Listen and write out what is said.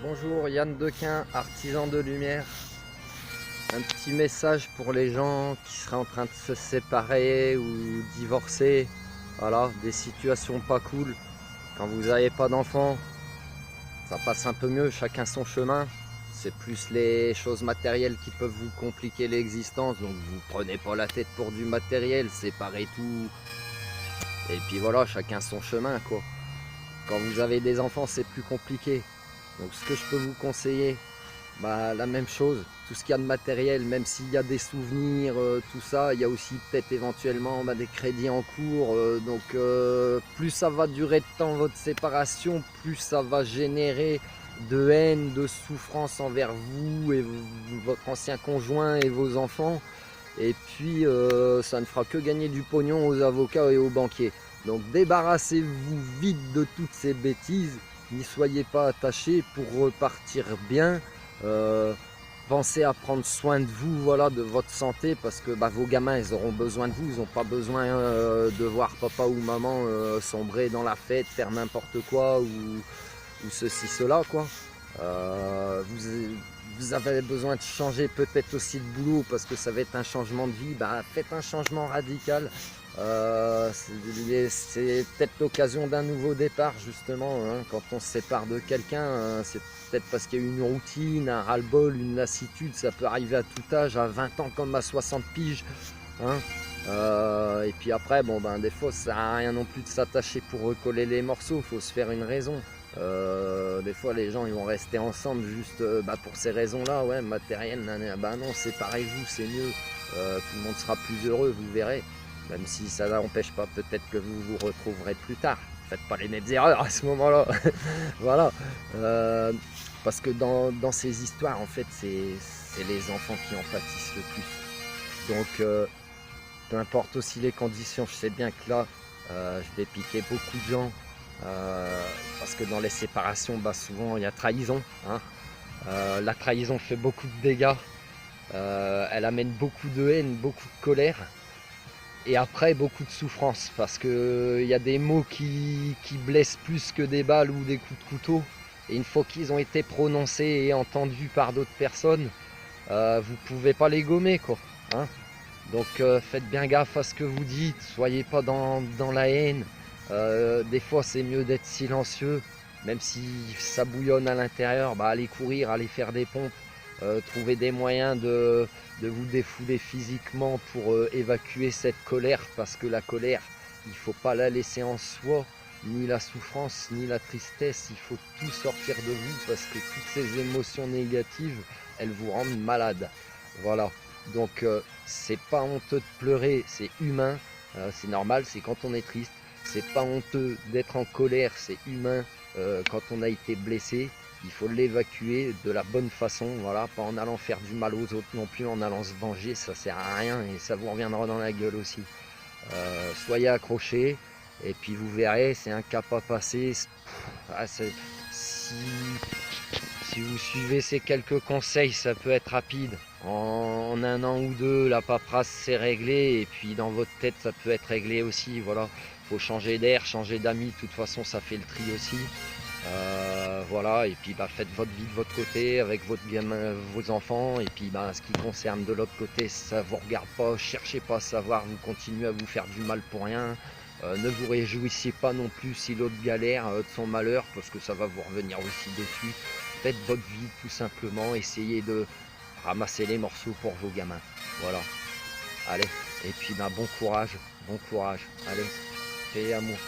Bonjour, Yann Dequin, artisan de lumière. Un petit message pour les gens qui seraient en train de se séparer ou divorcer. Voilà, des situations pas cool. Quand vous n'avez pas d'enfants, ça passe un peu mieux, chacun son chemin. C'est plus les choses matérielles qui peuvent vous compliquer l'existence. Donc vous prenez pas la tête pour du matériel, séparez tout. Et puis voilà, chacun son chemin quoi. Quand vous avez des enfants, c'est plus compliqué. Donc ce que je peux vous conseiller, bah, la même chose, tout ce qu'il y a de matériel, même s'il y a des souvenirs, tout ça, il y a aussi peut-être éventuellement des crédits en cours. Plus ça va durer de temps votre séparation, plus ça va générer de haine, de souffrance envers vous et votre ancien conjoint et vos enfants. Et puis ça ne fera que gagner du pognon aux avocats et aux banquiers. Donc débarrassez-vous vite de toutes ces bêtises, n'y soyez pas attachés pour repartir bien. Euh, Pensez à prendre soin de vous, voilà, de votre santé, parce que vos gamins, ils auront besoin de vous, ils n'ont pas besoin de voir papa ou maman sombrer dans la fête, faire n'importe quoi ou ceci, cela, quoi. Vous avez besoin de changer peut-être aussi de boulot parce que ça va être un changement de vie, faites un changement radical. C'est peut-être l'occasion d'un nouveau départ justement, hein. Quand on se sépare de quelqu'un, c'est peut-être parce qu'il y a une routine, un ras-le-bol, une lassitude. Ça peut arriver à tout âge, à 20 ans comme à 60 piges, hein. Et puis après, des fois ça sert à rien non plus de s'attacher pour recoller les morceaux, il faut se faire une raison. Des fois les gens ils vont rester ensemble juste pour ces raisons là, ouais, matériel, bah non, séparez-vous, c'est mieux. Tout le monde sera plus heureux, vous verrez. Même si ça n'empêche pas peut-être que vous vous retrouverez plus tard. Faites pas les mêmes erreurs à ce moment-là. Voilà. Euh, Parce que dans ces histoires, en fait, c'est les enfants qui en pâtissent le plus. Donc, peu importe aussi les conditions, je sais bien que là, je vais piquer beaucoup de gens. Parce que dans les séparations, souvent il y a trahison, hein. La trahison fait beaucoup de dégâts. Elle amène beaucoup de haine, beaucoup de colère. Et après, beaucoup de souffrance, parce qu'il y a des mots qui blessent plus que des balles ou des coups de couteau. Et une fois qu'ils ont été prononcés et entendus par d'autres personnes, vous pouvez pas les gommer, quoi, hein. Donc faites bien gaffe à ce que vous dites, soyez pas dans la haine. Des fois c'est mieux d'être silencieux, même si ça bouillonne à l'intérieur, allez courir, allez faire des pompes, trouver des moyens de vous défouler physiquement pour évacuer cette colère, parce que la colère, il ne faut pas la laisser en soi, ni la souffrance, ni la tristesse, il faut tout sortir de vous, parce que toutes ces émotions négatives, elles vous rendent malade. Voilà. Donc c'est pas honteux de pleurer, c'est humain, c'est normal, c'est quand on est triste. C'est pas honteux d'être en colère, c'est humain. Quand on a été blessé, il faut l'évacuer de la bonne façon, voilà, pas en allant faire du mal aux autres non plus, en allant se venger, ça sert à rien et ça vous reviendra dans la gueule aussi. Soyez accrochés et puis vous verrez, c'est un cap à passer. Si si vous suivez ces quelques conseils, ça peut être rapide. En un an ou deux, la paperasse c'est réglé et puis dans votre tête ça peut être réglé aussi. Voilà, faut changer d'air, changer d'amis. De toute façon, ça fait le tri aussi. Voilà, et puis faites votre vie de votre côté avec votre gamin, vos enfants. Et puis ce qui concerne de l'autre côté, ça vous regarde pas. Cherchez pas à savoir. Vous continuez à vous faire du mal pour rien. Ne vous réjouissez pas non plus si l'autre galère de son malheur parce que ça va vous revenir aussi dessus. Faites votre vie tout simplement, essayez de ramasser les morceaux pour vos gamins. Voilà, allez, et puis bon courage, allez, paix et amour.